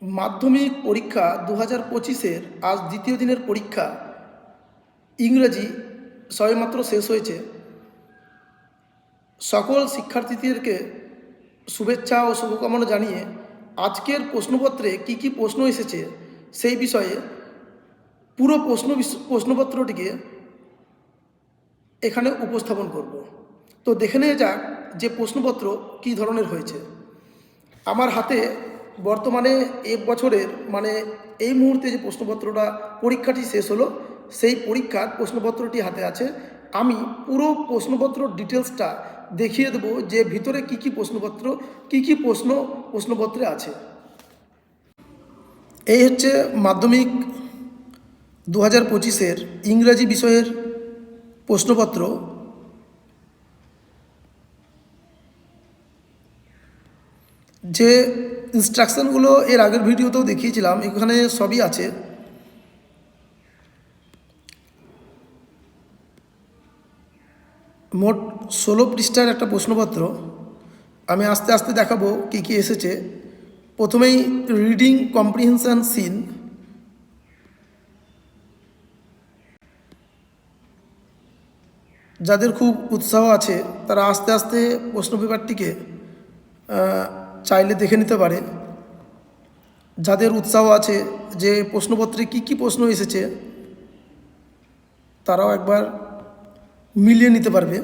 মাধ্যমিক পরীক্ষা 2025-এর আজ দ্বিতীয় দিনের পরীক্ষা ইংরেজি সবেমাত্র শেষ হয়েছে। সকল শিক্ষার্থীদেরকে শুভেচ্ছা ও শুভকামনা জানিয়ে আজকের প্রশ্নপত্রে কি কি প্রশ্ন এসেছে সেই বিষয়ে পুরো প্রশ্নপত্রটিকে এখানে উপস্থাপন করব। তো দেখে নেওয়া যাক যে প্রশ্নপত্র কী ধরনের হয়েছে। আমার হাতে বর্তমানে এক বছরের এই মুহূর্তে যে প্রশ্নপত্রটা পরীক্ষাটি শেষ হলো সেই পরীক্ষার প্রশ্নপত্রটি হাতে আছে। আমি পুরো প্রশ্নপত্র ডিটেলসটা দেখিয়ে দেব যে ভিতরে কি কি প্রশ্নপত্রে আছে। এই হচ্ছে মাধ্যমিক 2025-এর ইংরাজি বিষয়ের প্রশ্নপত্র। যে ইনস্ট্রাকশানগুলো এর আগের ভিডিওতেও দেখিয়েছিলাম এখানে সবই আছে। মোট 16 পৃষ্ঠার একটা প্রশ্নপত্র। আমি আস্তে আস্তে দেখাবো কী কী এসেছে। প্রথমেই রিডিং কম্প্রিহেনশন সিন। যাদের খুব উৎসাহ আছে তারা আস্তে আস্তে প্রশ্ন পেপারটিকে চাইলে দেখে নিতে পারে। যাদের উৎসাহ আছে যে প্রশ্নপত্রে কি কি প্রশ্ন এসেছে তারাও একবার মিলিয়ে নিতে পারবে।